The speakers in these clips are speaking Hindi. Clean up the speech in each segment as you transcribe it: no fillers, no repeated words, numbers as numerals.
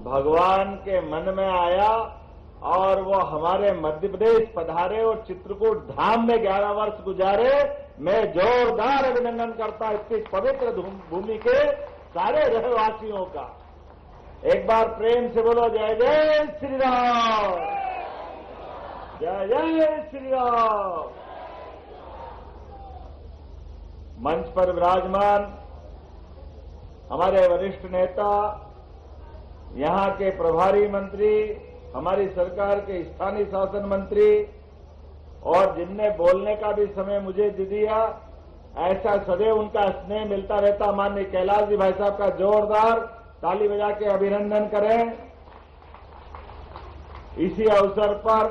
भगवान के मन में आया और वो हमारे मध्य प्रदेश पधारे और चित्रकूट धाम में 11 वर्ष गुजारे। मैं जोरदार अभिनंदन करता इतनी पवित्र भूमि के सारे रहवासियों का। एक बार प्रेम से बोलो जय जय श्री राम, जय जय श्री राम। मंच पर विराजमान हमारे वरिष्ठ नेता, यहां के प्रभारी मंत्री, हमारी सरकार के स्थानीय शासन मंत्री और जिनने बोलने का भी समय मुझे दे दिया, ऐसा सदैव उनका स्नेह मिलता रहता। माननीय कैलाश जी भाई साहब का जोरदार ताली बजा के अभिनंदन करें। इसी अवसर पर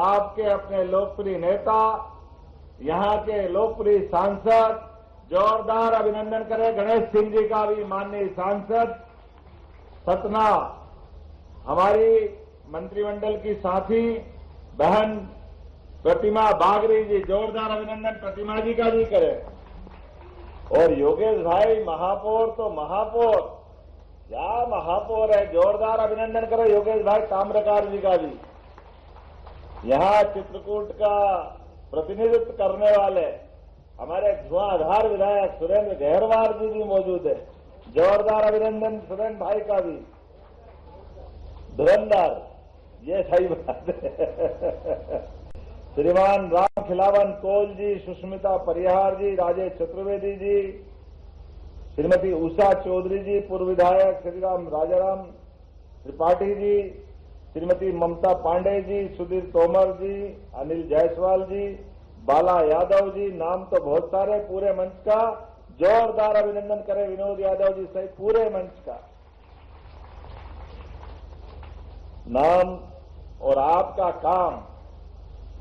आपके अपने लोकप्रिय नेता, यहां के लोकप्रिय सांसद, जोरदार अभिनंदन करें गणेश सिंह जी का भी। माननीय सांसद सतना, हमारी मंत्रिमंडल की साथी बहन प्रतिमा बागरी जी, जोरदार अभिनंदन प्रतिमा जी का भी करें। और योगेश भाई महापौर तो महापौर, क्या महापौर है, जोरदार अभिनंदन करो योगेश भाई ताम्रकार जी का भी। यहां चित्रकूट का प्रतिनिधित्व करने वाले हमारे धुआंधार विधायक सुरेंद्र गहरवार जी भी मौजूद है, जोरदार अभिनंदन सुरेंद्र भाई का भी। धुरंधर, ये सही बात है। श्रीमान राम खिलावन कोल जी, सुष्मिता परिहार जी, राजेश चतुर्वेदी जी, श्रीमती उषा चौधरी जी, पूर्व विधायक श्रीराम राजाराम त्रिपाठी जी, श्रीमती ममता पांडे जी, सुधीर तोमर जी, अनिल जायसवाल जी, बाला यादव जी, नाम तो बहुत सारे। पूरे मंच का जोरदार अभिनंदन करें विनोद यादव जी सहित पूरे मंच का। नाम और आपका काम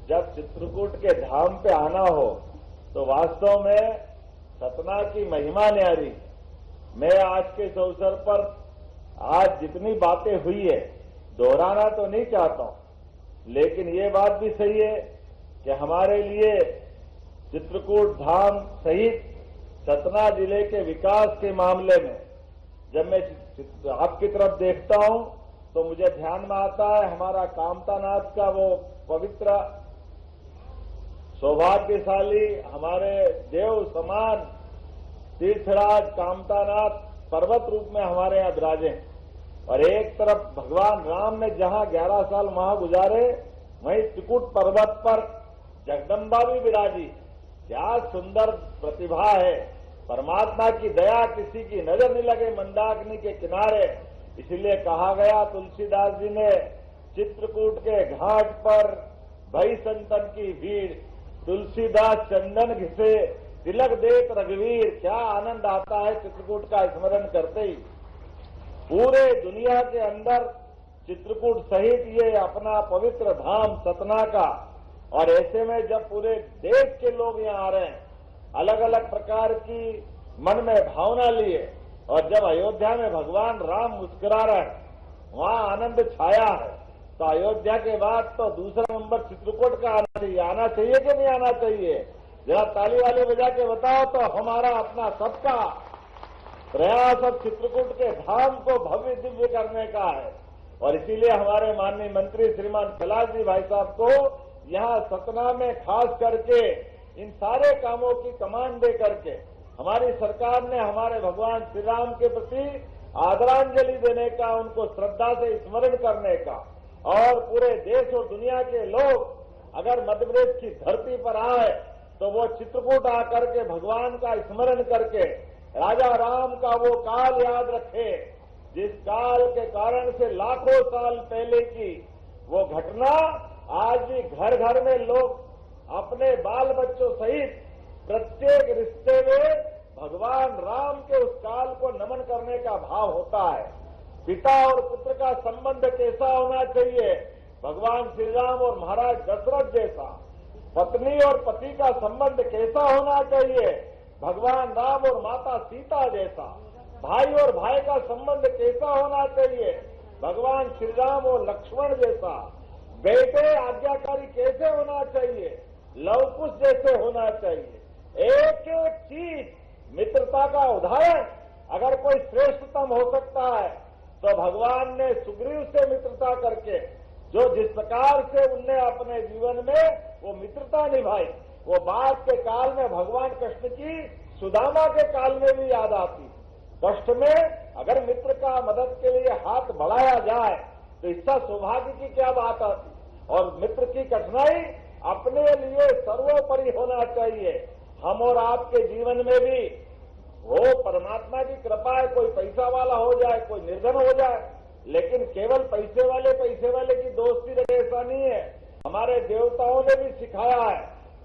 जब चित्रकूट के धाम पे आना हो तो वास्तव में सतना की महिमा न्यारी। मैं आज के इस अवसर पर आज जितनी बातें हुई है दोहराना तो नहीं चाहता हूं, लेकिन ये बात भी सही है कि हमारे लिए चित्रकूट धाम सहित सतना जिले के विकास के मामले में जब मैं आपकी तरफ देखता हूं तो मुझे ध्यान में आता है हमारा कामतानाथ का वो पवित्र सौभाग्यशाली हमारे देव समान तीर्थराज कामतानाथ पर्वत रूप में हमारे यहां विराजे हैं। और एक तरफ भगवान राम ने जहां 11 साल वहां गुजारे, वहीं त्रिकुट पर्वत पर जगदम्बा भी विराजी। क्या सुंदर प्रतिभा है। परमात्मा की दया किसी की नजर नहीं लगे मंदाकिनी के किनारे। इसलिए कहा गया तुलसीदास जी ने, चित्रकूट के घाट पर भई संतन की भीड़, तुलसीदास चंदन घिसे तिलक देत रघुवीर। क्या आनंद आता है चित्रकूट का स्मरण करते ही। पूरे दुनिया के अंदर चित्रकूट सहित ये अपना पवित्र धाम सतना का, और ऐसे में जब पूरे देश के लोग यहाँ आ रहे हैं, अलग अलग प्रकार की मन में भावना लिए, और जब अयोध्या में भगवान राम मुस्कुरा रहे हैं, वहां आनंद छाया है, तो अयोध्या के बाद तो दूसरा नंबर चित्रकूट का आना चाहिए। आना चाहिए कि नहीं आना चाहिए? जरा ताली वाली बजा के बताओ। तो हमारा अपना सबका प्रयास अब चित्रकूट के धाम को भव्य दिव्य करने का है। और इसीलिए हमारे माननीय मंत्री श्रीमान कैलाश जी भाई साहब को यहाँ सतना में खास करके इन सारे कामों की कमान दे करके हमारी सरकार ने हमारे भगवान श्री राम के प्रति आदरांजलि देने का, उनको श्रद्धा से स्मरण करने का, और पूरे देश और दुनिया के लोग अगर मध्य प्रदेश की धरती पर आए तो वो चित्रकूट आकर के भगवान का स्मरण करके राजा राम का वो काल याद रखे, जिस काल के कारण से लाखों साल पहले की वो घटना आज भी घर घर में लोग अपने बाल बच्चों सहित प्रत्येक रिश्ते में भगवान राम के उस काल को नमन करने का भाव होता है। पिता और पुत्र का संबंध कैसा होना चाहिए? भगवान श्री राम और महाराज दशरथ जैसा। पत्नी और पति का संबंध कैसा होना चाहिए? भगवान राम और माता सीता जैसा। भाई और भाई का संबंध कैसा होना चाहिए? भगवान श्री राम और लक्ष्मण जैसा। बेटे आज्ञाकारी कैसे होना चाहिए? लवकुश जैसे होना चाहिए। एक एक चीज मित्रता का उदाहरण अगर कोई श्रेष्ठतम हो सकता है तो भगवान ने सुग्रीव से मित्रता करके जो जिस प्रकार से उनने अपने जीवन में वो मित्रता निभाई, वो बाद के काल में भगवान कृष्ण की सुदामा के काल में भी याद आती। कष्ट में अगर मित्र का मदद के लिए हाथ बढ़ाया जाए तो इसका सौभाग्य की क्या बात आती। और मित्र की कठिनाई अपने लिए सर्वोपरि होना चाहिए। हम और आपके जीवन में भी वो परमात्मा की कृपा है, कोई पैसा वाला हो जाए, कोई निर्धन हो जाए, लेकिन केवल पैसे वाले की दोस्ती रहे ऐसा नहीं है। हमारे देवताओं ने भी सिखाया है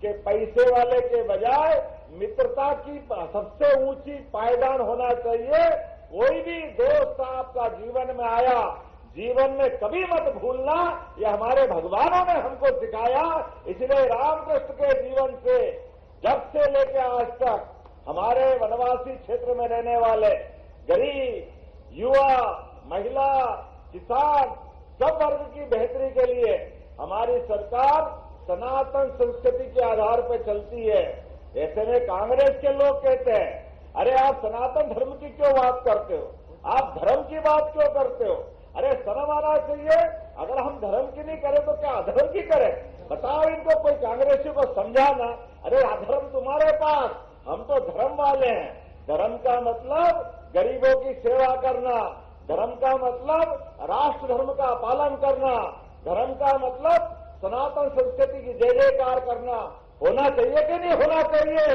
कि पैसे वाले के बजाय मित्रता की सबसे ऊंची पायदान होना चाहिए। कोई भी दोस्त आपका जीवन में आया, जीवन में कभी मत भूलना, ये हमारे भगवानों ने हमको सिखाया। इसलिए रामकृष्ण के जीवन से जब से लेकर आज तक हमारे वनवासी क्षेत्र में रहने वाले गरीब, युवा, महिला, किसान सब वर्ग की बेहतरी के लिए हमारी सरकार सनातन संस्कृति के आधार पर चलती है। ऐसे में कांग्रेस के लोग कहते हैं, अरे आप सनातन धर्म की क्यों बात करते हो, आप धर्म की बात क्यों करते हो। अरे शर्म आना चाहिए। अगर हम धर्म की नहीं करें तो क्या अधर्म की करें। बताओ इनको, कोई कांग्रेसी को समझाना। अरे अधर्म तुम्हारे पास, हम तो धर्म वाले हैं। धर्म का मतलब गरीबों की सेवा करना, धर्म का मतलब राष्ट्र धर्म का पालन करना, धर्म का मतलब सनातन संस्कृति की जय जयकार करना। होना चाहिए कि नहीं होना चाहिए।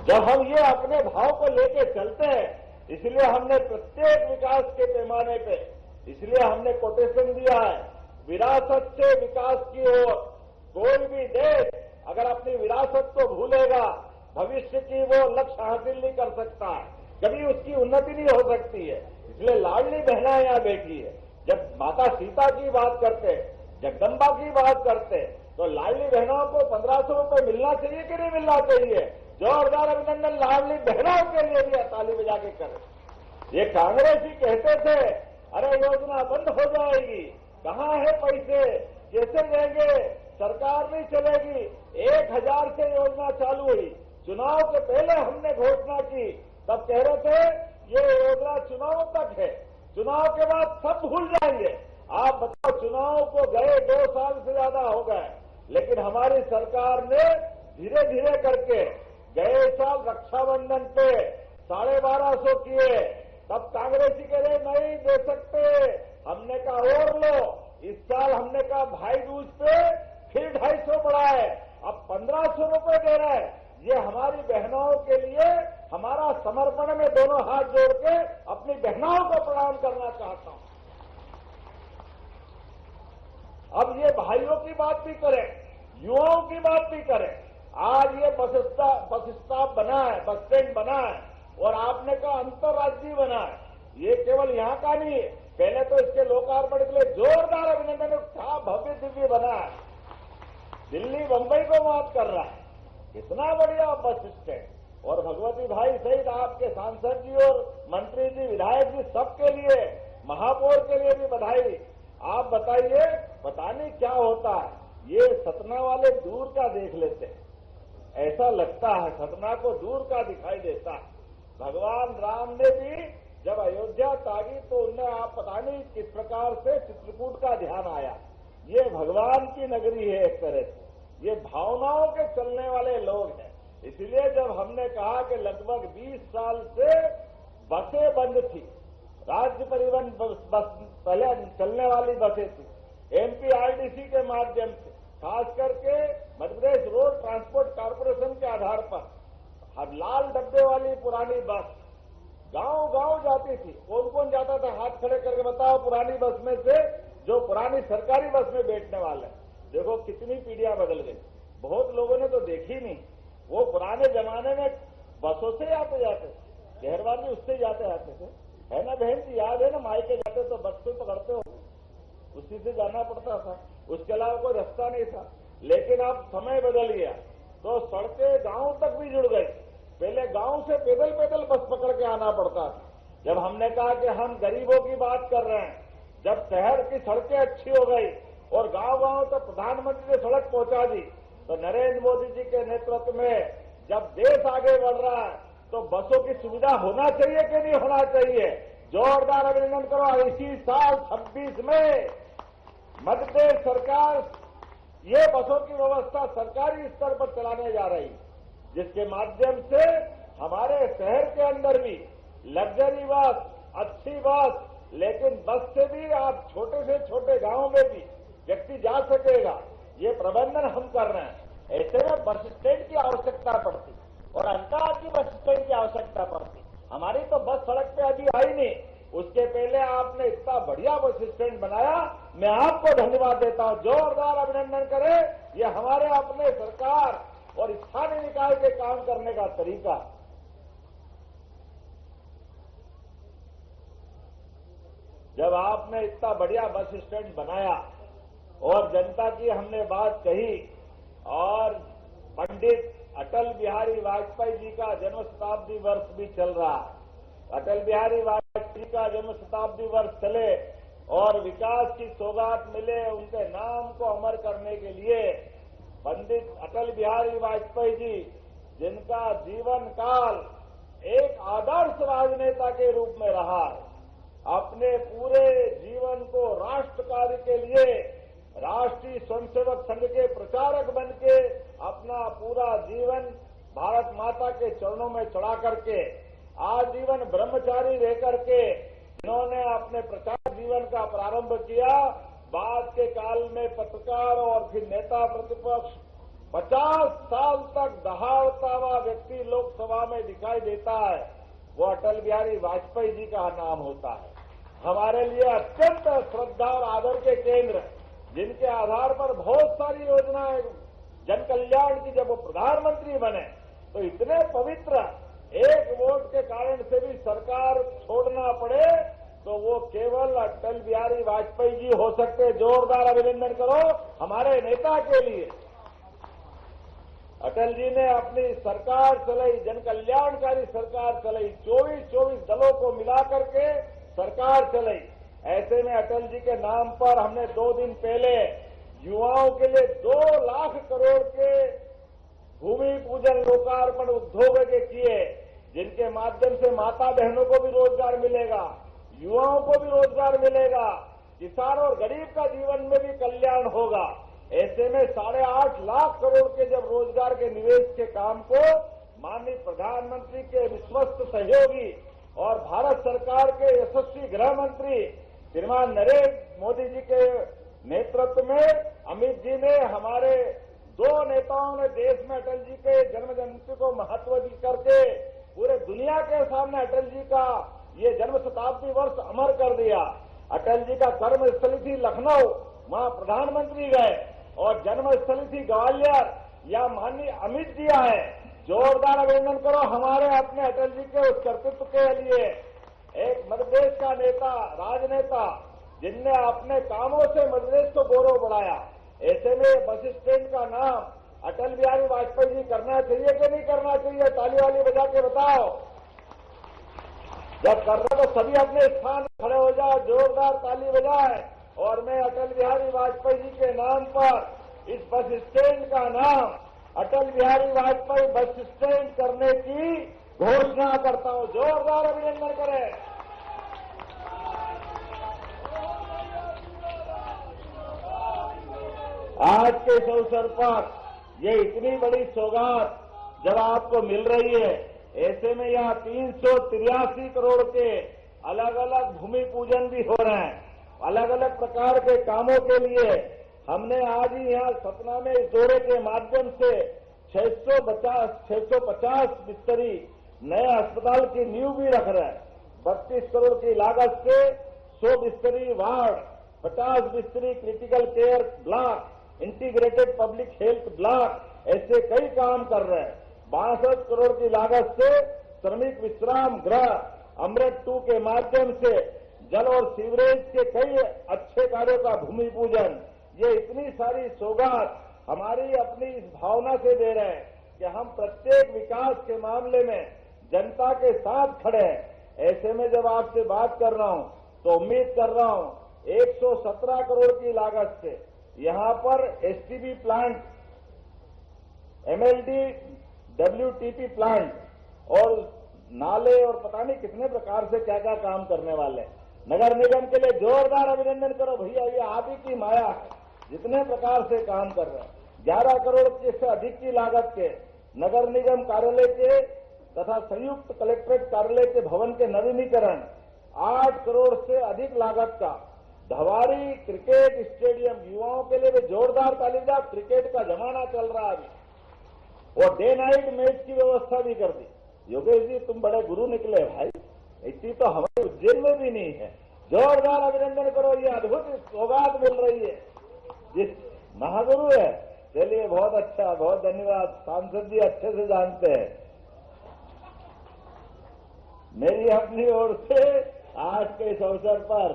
जब हम ये अपने भाव को लेके चलते हैं, इसलिए हमने प्रत्येक विकास के पैमाने पे, इसलिए हमने कोटेशन दिया है, विरासत से विकास की ओर। कोई भी देश अगर अपनी विरासत को भूलेगा, भविष्य की वो लक्ष्य हासिल नहीं कर सकता है, कभी उसकी उन्नति नहीं हो सकती है। इसलिए लाडली बहना यहाँ बैठी है। जब माता सीता की बात करते, जगदम्बा की बात करते, तो लाडली बहनों को 1500 रुपये मिलना चाहिए कि नहीं मिलना चाहिए। जोरदार अभिनंदन लाडली बहनों के लिए भी ताली बजा के करें। ये कांग्रेसी कहते थे, अरे योजना बंद हो जाएगी, कहाँ है पैसे, कैसे देंगे, सरकार नहीं चलेगी। 1000 से योजना चालू हुई। चुनाव के पहले हमने घोषणा की, तब कह रहे थे ये योजना चुनाव तक है, चुनाव के बाद सब भूल जाएंगे। आप बताओ, चुनाव को गए 2 साल से ज्यादा हो गए, लेकिन हमारी सरकार ने धीरे धीरे करके गए साल रक्षाबंधन पे 1250 किए। तब कांग्रेसी कह रहे नहीं दे सकते, हमने कहा और लो। इस साल हमने कहा भाई दूज पे फिर 250 बढ़ाए, अब 1500 रुपये दे रहे हैं। ये हमारी बहनों के लिए हमारा समर्पण में दोनों हाथ जोड़ के अपनी बहनों को प्रणाम करना चाहता हूं। अब ये भाइयों की बात भी करें, युवाओं की बात भी करें। आज ये बस स्टॉप बना है, बस स्टैंड बना है, और आपने कहा अंतर्राज्यीय बना है। ये केवल यहाँ का नहीं है, पहले तो इसके लोकार्पण के लिए जोरदार अभिनंदन। क्या भव्य दिव्य बना है, दिल्ली बंबई को मात कर रहा है। कितना बढ़िया बस स्टैंड। और भगवती भाई सहित आपके सांसद जी और मंत्री जी, विधायक जी, सबके लिए, महापौर के लिए भी बधाई। आप बताइए, पता नहीं क्या होता है, ये सतना वाले दूर का देख लेते हैं, ऐसा लगता है सतना को दूर का दिखाई देता है। भगवान राम ने भी जब अयोध्या तागी तो उनने, आप पता नहीं किस प्रकार से चित्रकूट का ध्यान आया। ये भगवान की नगरी है एक तरह से, ये भावनाओं के चलने वाले लोग हैं। इसलिए जब हमने कहा कि लगभग 20 साल से बसें बंद थी, राज्य परिवहन बस पहले चलने वाली बसें थी, एमपीआरडीसी के माध्यम से, खास करके मध्यप्रदेश रोड ट्रांसपोर्ट कॉर्पोरेशन के आधार पर हर लाल डब्बे वाली पुरानी बस गांव गांव जाती थी। कौन कौन जाता था, हाथ खड़े करके बताओ पुरानी बस में से, जो पुरानी सरकारी बस में बैठने वाले। देखो कितनी पीढ़ियां बदल गई, बहुत लोगों ने तो देखी नहीं। वो पुराने जमाने में बसों से आते जाते, शहरवासी उससे जाते आते थे, है ना बहन जी, याद है ना, मायके जाते तो बस से पकड़ते हो, उसी से जाना पड़ता था, उसके अलावा कोई रास्ता नहीं था। लेकिन अब समय बदल गया तो सड़कें गांव तक भी जुड़ गई। पहले गांव से पैदल पैदल बस पकड़ के आना पड़ता था। जब हमने कहा कि हम गरीबों की बात कर रहे हैं, जब शहर की सड़कें अच्छी हो गई और गांव गांव तक प्रधानमंत्री ने सड़क पहुंचा दी, तो नरेंद्र मोदी जी के नेतृत्व में जब देश आगे बढ़ रहा है तो बसों की सुविधा होना चाहिए कि नहीं होना चाहिए। जोरदार अभिनंदन करो। इसी साल 26 में मध्य प्रदेश सरकार ये बसों की व्यवस्था सरकारी स्तर पर चलाने जा रही, जिसके माध्यम से हमारे शहर के अंदर भी लग्जरी बस, अच्छी बस, लेकिन बस से भी आप छोटे से छोटे गांव में भी व्यक्ति जा सकेगा। ये प्रबंधन हम कर रहे हैं। ऐसे में बस स्टैंड की आवश्यकता पड़ती और अंतर्राज्यीय बस स्टैंड की आवश्यकता पड़ती। हमारी तो बस सड़क पे अभी आई नहीं, उसके पहले आपने इतना बढ़िया बस स्टैंड बनाया, मैं आपको धन्यवाद देता हूं। जोरदार अभिनंदन करें। ये हमारे अपने सरकार और स्थानीय निकाय के काम करने का तरीका। जब आपने इतना बढ़िया बस स्टैंड बनाया और जनता की हमने बात कही, और पंडित अटल बिहारी वाजपेयी जी का जन्म शताब्दी वर्ष भी चल रहा है। अटल बिहारी वाजपेयी जी का जन्म शताब्दी वर्ष चले और विकास की सौगात मिले, उनके नाम को अमर करने के लिए पंडित अटल बिहारी वाजपेयी जी, जिनका जीवन काल एक आदर्श राजनेता के रूप में रहा है, अपने पूरे जीवन को राष्ट्र कार्य के लिए राष्ट्रीय स्वयंसेवक संघ के प्रचारक बन के अपना पूरा जीवन भारत माता के चरणों में चढ़ा करके आजीवन ब्रह्मचारी रह करके इन्होंने अपने प्रचार जीवन का प्रारंभ किया। बाद के काल में पत्रकार और फिर नेता प्रतिपक्ष 50 साल तक दहाड़ता हुआ व्यक्ति लोकसभा में दिखाई देता है, वो अटल बिहारी वाजपेयी जी का नाम होता है। हमारे लिए अत्यंत श्रद्धा और आदर के केंद्र, जिनके आधार पर बहुत सारी योजनाएं जन कल्याण की, जब वो प्रधानमंत्री बने तो इतने पवित्र, एक वोट के कारण से भी सरकार छोड़ना पड़े तो वो केवल अटल बिहारी वाजपेयी जी हो सकते। जोरदार अभिनंदन करो हमारे नेता के लिए। अटल जी ने अपनी सरकार चलाई, जन कल्याणकारी सरकार चलाई, 24 दलों को मिलाकर के सरकार चलाई। ऐसे में अटल जी के नाम पर हमने 2 दिन पहले युवाओं के लिए 2 लाख करोड़ के भूमि पूजन लोकार्पण उद्योग के किए, जिनके माध्यम से माता बहनों को भी रोजगार मिलेगा, युवाओं को भी रोजगार मिलेगा, किसान और गरीब का जीवन में भी कल्याण होगा। ऐसे में 8.5 लाख करोड़ के जब रोजगार के निवेश के काम को माननीय प्रधानमंत्री के विश्वस्त सहयोगी और भारत सरकार के यशस्वी गृह मंत्री श्रीमान नरेंद्र मोदी जी के नेतृत्व में अमित जी ने, हमारे 2 नेताओं ने देश में अटल जी के जन्म जयंती को महत्व दी करके पूरे दुनिया के सामने अटल जी का ये जन्म शताब्दी वर्ष अमर कर दिया। अटल जी का कर्मस्थली थी लखनऊ, वहां प्रधानमंत्री गए, और जन्मस्थली थी ग्वालियर, या माननीय अमित जी आए। जोरदार अभिनंदन करो हमारे अपने अटल जी के उस कर्तृत्व के लिए। एक मध्य प्रदेश का नेता, राजनेता, जिनने अपने कामों से मध्य प्रदेश को गौरव बढ़ाया। ऐसे में बस स्टैंड का नाम अटल बिहारी वाजपेयी जी करना चाहिए कि नहीं करना चाहिए? ताली वाली बजा के बताओ। जब कर रहे तो सभी अपने स्थान खड़े हो जाओ, जोरदार ताली बजाए, और मैं अटल बिहारी वाजपेयी जी के नाम पर इस बस स्टैंड का नाम अटल बिहारी वाजपेयी बस स्टैंड करने की घोषणा करता हूं। जोरदार अभिनंदन करें। आज के इस अवसर पर ये इतनी बड़ी सौगात जब आपको मिल रही है, ऐसे में यहाँ 383 करोड़ के अलग अलग भूमि पूजन भी हो रहे हैं। अलग अलग प्रकार के कामों के लिए हमने आज ही यहाँ सतना में इस दौरे के माध्यम से 650 बिस्तरी नए अस्पताल की नींव भी रख रहे हैं। 32 करोड़ की लागत से 100 बिस्तरी वार्ड, 50 बिस्तरी critical care block, integrated public health block, ऐसे कई काम कर रहे हैं। 62 करोड़ की लागत से श्रमिक विश्राम गृह अमृत 2 के माध्यम से जल और सीवरेज के कई अच्छे कार्यों का भूमि पूजन। ये इतनी सारी सौगात हमारी अपनी इस भावना से दे रहे हैं कि हम प्रत्येक विकास के मामले में जनता के साथ खड़े हैं। ऐसे में जब आपसे बात कर रहा हूं तो उम्मीद कर रहा हूं 117 करोड़ की लागत से यहां पर STB plant, MLD, WTP plant और नाले और पता नहीं कितने प्रकार से क्या क्या काम करने वाले। नगर निगम के लिए जोरदार अभिनंदन करो भैया, ये आप ही की माया है, जितने प्रकार से काम कर रहे हैं। 11 करोड़ से अधिक की लागत के नगर निगम कार्यालय के तथा संयुक्त कलेक्ट्रेट कार्यालय के भवन के नवीनीकरण, 8 करोड़ से अधिक लागत का धवारी क्रिकेट स्टेडियम, युवाओं के लिए भी जोरदार तालीमदार, क्रिकेट का जमाना चल रहा है अभी, और डे नाइट मैच की व्यवस्था भी कर दी। योगेश जी तुम बड़े गुरु निकले भाई, इतनी तो हमारे उज्जैन में भी नहीं है। जोरदार अभिनंदन करो, ये अद्भुत सौगात मिल रही है, ये महागुरु है। चलिए बहुत अच्छा, बहुत धन्यवाद। सांसद जी अच्छे से जानते हैं। मेरी अपनी ओर से आज के इस अवसर पर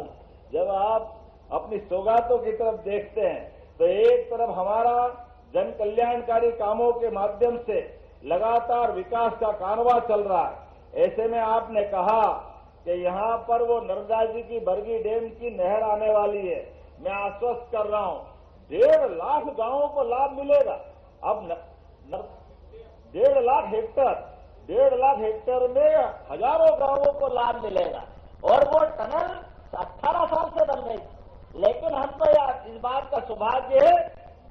जब आप अपनी सौगातों की तरफ देखते हैं तो एक तरफ हमारा जन कल्याणकारी कामों के माध्यम से लगातार विकास का कारवां चल रहा है। ऐसे में आपने कहा कि यहां पर वो नर्मदा जी की बरगी डैम की नहर आने वाली है। मैं आश्वस्त कर रहा हूं 1.5 लाख गांवों को लाभ मिलेगा। अब 1.5 लाख हेक्टेयर में हजारों गांवों को लाभ मिलेगा। और वो टनल 18 साल से बन रही, लेकिन हमको इस बात का सौभाग्य है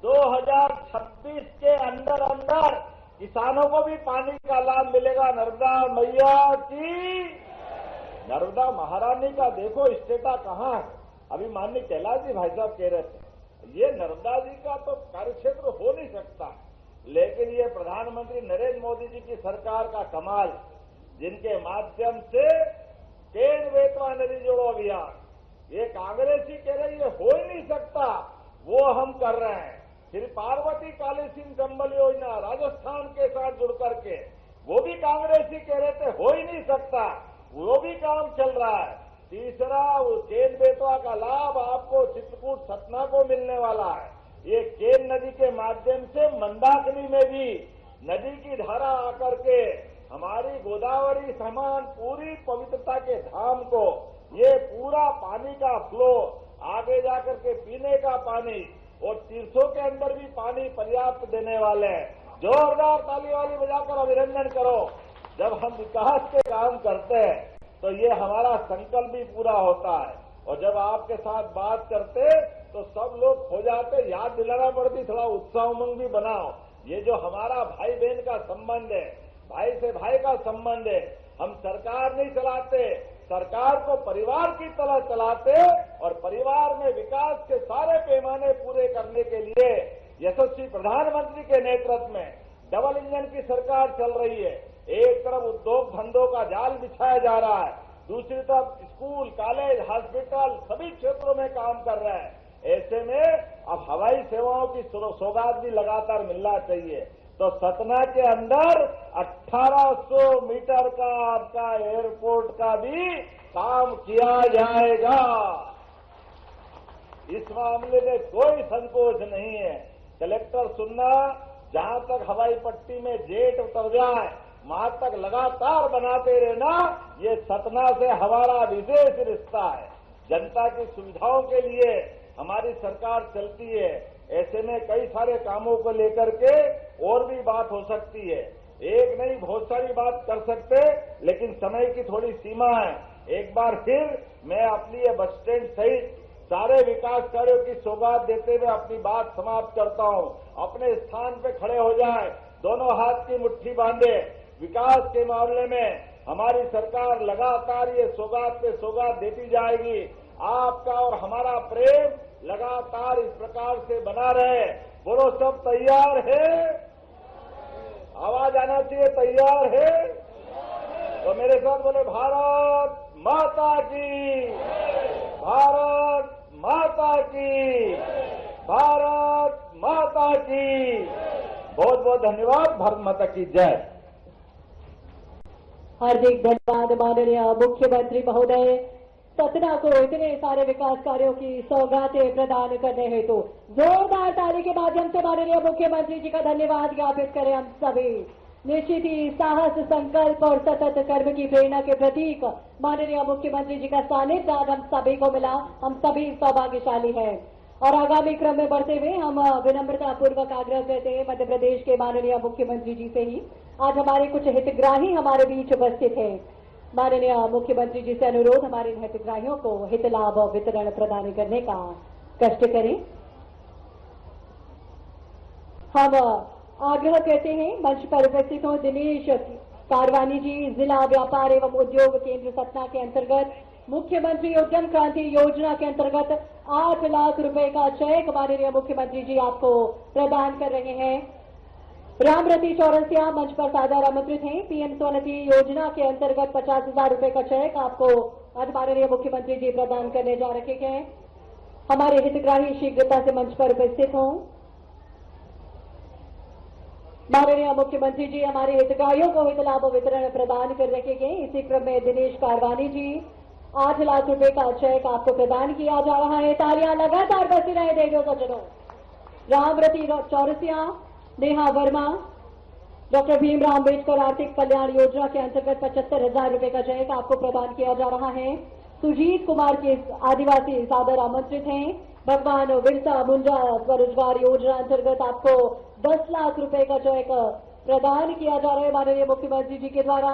2026 के अंदर अंदर किसानों को भी पानी का लाभ मिलेगा। नर्मदा मैया की, नर्मदा महारानी का देखो स्टेटा कहाँ है। अभी माननीय कैलाश जी भाई साहब कह रहे थे ये नर्मदा जी का तो कार्यक्षेत्र हो नहीं सकता, लेकिन ये प्रधानमंत्री नरेंद्र मोदी जी की सरकार का कमाल, जिनके माध्यम से केन बेतवा नदी जोड़ो अभियान, ये कांग्रेसी कह रही है हो ही नहीं सकता, वो हम कर रहे हैं। श्री पार्वती काली सिंह चंबल योजना राजस्थान के साथ जुड़ करके, वो भी कांग्रेसी कह रहे थे हो ही नहीं सकता, वो भी काम चल रहा है। तीसरा केन बेतवा का लाभ आपको चित्रकूट सतना को मिलने वाला है। ये केन नदी के माध्यम से मंदाकिनी में भी नदी की धारा आकर के हमारी गोदावरी समान पूरी पवित्रता के धाम को, ये पूरा पानी का फ्लो आगे जाकर के पीने का पानी और तीर्थों के अंदर भी पानी पर्याप्त देने वाले हैं। जोरदार ताली वाली बजाकर अभिनंदन करो। जब हम विकास के काम करते हैं तो ये हमारा संकल्प भी पूरा होता है। और जब आपके साथ बात करते तो सब लोग हो जाते, याद दिलाना पड़ती, थोड़ा उत्साह उमंग भी बनाओ। ये जो हमारा भाई बहन का संबंध है, भाई से भाई का संबंध है, हम सरकार नहीं चलाते, सरकार को परिवार की तरह चलाते और परिवार में विकास के सारे पैमाने पूरे करने के लिए यशस्वी प्रधानमंत्री के नेतृत्व में डबल इंजन की सरकार चल रही है। एक तरफ उद्योग धंधों का जाल बिछाया जा रहा है, दूसरी तरफ स्कूल, कॉलेज, हॉस्पिटल सभी क्षेत्रों में काम कर रहा है। ऐसे में अब हवाई सेवाओं की सौगात भी लगातार मिलना चाहिए। तो सतना के अंदर 1800 मीटर का आपका एयरपोर्ट का भी काम किया जाएगा। इस मामले में कोई संकोच नहीं है। कलेक्टर सुनना, जहां तक हवाई पट्टी में जेट उतर जाए वहां तक लगातार बनाते रहना, ये सतना से हमारा विशेष रिश्ता है। जनता की सुविधाओं के लिए हमारी सरकार चलती है। ऐसे में कई सारे कामों को लेकर के और भी बात हो सकती है, एक नहीं बहुत सारी बात कर सकते, लेकिन समय की थोड़ी सीमा है। एक बार फिर मैं अपनी ये बस स्टैंड सहित सारे विकास कार्यों की सौगात देते हुए अपनी बात समाप्त करता हूं। अपने स्थान पे खड़े हो जाए, दोनों हाथ की मुट्ठी बांधे। विकास के मामले में हमारी सरकार लगातार ये सौगात पे सौगात देती जाएगी। आपका और हमारा प्रेम लगातार इस प्रकार से बना रहे। बोलो सब तैयार है? आवाज आना चाहिए, तैयार है? तो मेरे साथ बोले भारत माता की, भारत माता की, भारत माता की। बहुत बहुत धन्यवाद। भारत माता की जय। हार्दिक धन्यवाद माननीय मुख्यमंत्री महोदय। सतना को इतने सारे विकास कार्यों की सौगातें प्रदान करने हेतु जोरदार ताली के माध्यम से माननीय मुख्यमंत्री जी का धन्यवाद ज्ञापित करें हम सभी। निश्चित ही साहस, संकल्प और सतत कर्म की प्रेरणा के प्रतीक माननीय मुख्यमंत्री जी का सानिध्य आज हम सभी को मिला। हम सभी सौभाग्यशाली हैं। और आगामी क्रम में बढ़ते हुए हम विनम्रता पूर्वक आग्रह करते हैं मध्य प्रदेश के माननीय मुख्यमंत्री जी से ही आज हमारे कुछ हितग्राही हमारे बीच उपस्थित हैं। माननीय मुख्यमंत्री जी से अनुरोध हमारे हितग्राहियों को हित लाभ वितरण प्रदान करने का कष्ट करें। हम आग्रह करते हैं मंच पर उपस्थित हो दिनेश कारवानी जी, जिला व्यापार एवं उद्योग केंद्र सतना के अंतर्गत मुख्यमंत्री उद्यम क्रांति योजना के अंतर्गत 8 लाख रुपए का चेक माननीय मुख्यमंत्री जी आपको प्रदान कर रहे हैं। रामरती चौरसिया मंच पर सादर आमंत्रित हैं। पीएम स्वनिधि योजना के अंतर्गत 50,000 रुपए का चेक आपको आज माननीय मुख्यमंत्री जी प्रदान करने जा रहे हैं। हमारे हितग्राही शीघ्रता से मंच पर उपस्थित हों। माननीय मुख्यमंत्री जी हमारे हितग्राहियों को हित लाभ वितरण प्रदान कर रखे गए। इसी क्रम में दिनेश कारवानी जी 8 लाख रुपए का चेक आपको प्रदान किया जा रहा है। तालियां लगातार बजती रहे देवियों सज्जनों। रामरती चौरसिया, नेहा वर्मा, डॉक्टर भीमराव अम्बेडकर आर्थिक कल्याण योजना के अंतर्गत 75,000 रुपए का चेक आपको प्रदान किया जा रहा है। सुजीत कुमार के आदिवासी सादर आमंत्रित हैं। भगवान बिरसा मुंडा स्वरोजगार योजना अंतर्गत आपको 10 लाख रुपए का चेक प्रदान किया जा रहा है माननीय मुख्यमंत्री जी के द्वारा।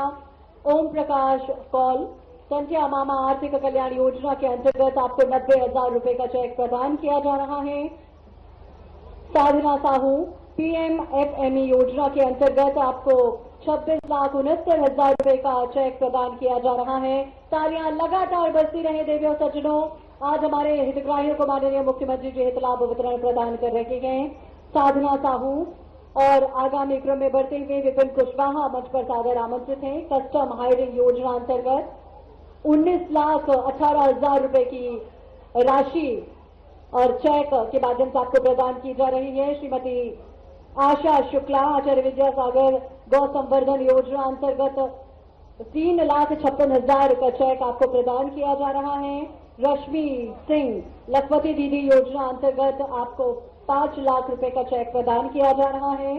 ओम प्रकाश कौल, संध्या मामा आर्थिक कल्याण योजना के अंतर्गत आपको 90,000 रुपए का चेक प्रदान किया जा रहा है। साधना साहू, पीएमएफएमई योजना के अंतर्गत आपको 26,69,000 रुपए का चेक प्रदान किया जा रहा है। तालियां लगातार बजती रहे देवियों सज्जनों। आज हमारे हितग्राहियों को माननीय मुख्यमंत्री जी हित लाभ वितरण प्रदान कर रखे गए। साधना साहू और आगामी क्रम में बढ़ते हुए विपिन कुशवाहा मंच पर सादर आमंत्रित हैं। कस्टम हायरिंग योजना अंतर्गत 19,18,000 रुपए की राशि और चेक के माध्यम से आपको प्रदान की जा रही है। श्रीमती आशा शुक्ला आचार्य विद्यासागर गौ संवर्धन योजना अंतर्गत 3,56,000 का चेक आपको प्रदान किया जा रहा है। रश्मि सिंह लखपति दीदी योजना अंतर्गत आपको 5 लाख रुपए का चेक प्रदान किया जा रहा है।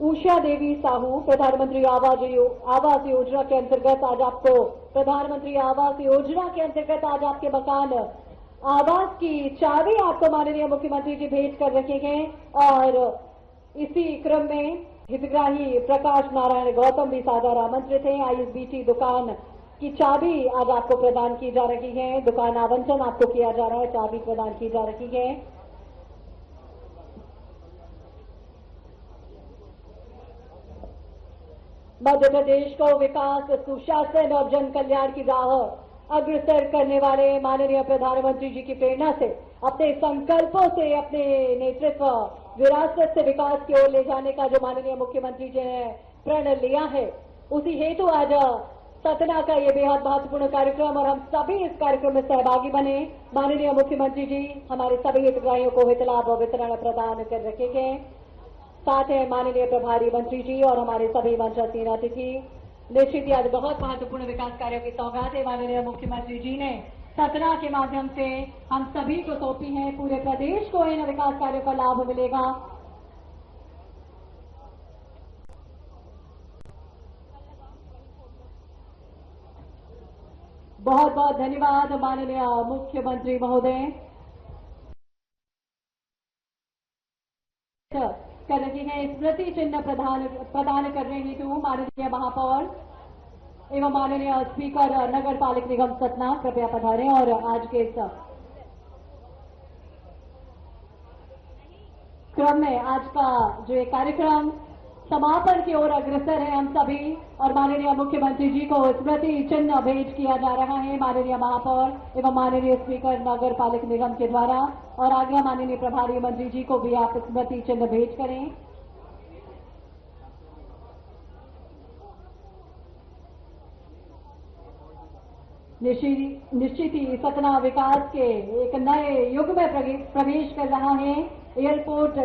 उषा देवी साहू प्रधानमंत्री आवास योजना के अंतर्गत आज आपको प्रधानमंत्री आवास योजना के अंतर्गत आज आपके मकान आवास की चाबी आपको माननीय मुख्यमंत्री जी भेंट कर रखे हैं। और इसी क्रम में हितग्राही प्रकाश नारायण गौतम भी सादर आमंत्रित हैं। आईएसबीटी दुकान की चाबी आज आपको प्रदान की जा रही है। दुकान आवंटन आपको किया जा रहा है, चाबी प्रदान की जा रही है। मध्य प्रदेश को विकास, सुशासन और जन कल्याण की राह अग्रसर करने वाले माननीय प्रधानमंत्री जी की प्रेरणा से, अपने संकल्पों से, अपने नेतृत्व विरासत से विकास की ओर ले जाने का जो माननीय मुख्यमंत्री जी ने प्रण लिया है, उसी हेतु आज सतना का ये बेहद महत्वपूर्ण कार्यक्रम और हम सभी इस कार्यक्रम में सहभागी बने। माननीय मुख्यमंत्री जी हमारे सभी हितग्राहियों को हित लाभ वितरण प्रदान कर रखे गए। साथ है माननीय प्रभारी मंत्री जी और हमारे सभी मंचासीन अतिथि। निश्चित ही आज बहुत महत्वपूर्ण विकास कार्यों की सौगातें माननीय मुख्यमंत्री जी ने सतना के माध्यम से हम सभी को सौंपी हैं। पूरे प्रदेश को इन विकास कार्यों का लाभ मिलेगा। बहुत बहुत धन्यवाद माननीय मुख्यमंत्री महोदय। कर रही है स्मृति चिन्ह प्रदान कर रहे हेतु माननीय महापौर एवं माननीय स्पीकर नगर पालिक निगम सतना कृपया पधारें और आज के इस क्रम में आज का जो ये कार्यक्रम समापन की ओर अग्रसर है। हम सभी और माननीय मुख्यमंत्री जी को स्मृति चिन्ह भेंट किया जा रहा है माननीय महापौर एवं माननीय स्पीकर नगर पालिक निगम के द्वारा। और आगे माननीय प्रभारी मंत्री जी को भी आप स्मृति चिन्ह भेंट करें। निश्चित ही सतना विकास के एक नए युग में प्रवेश कर रहा है। एयरपोर्ट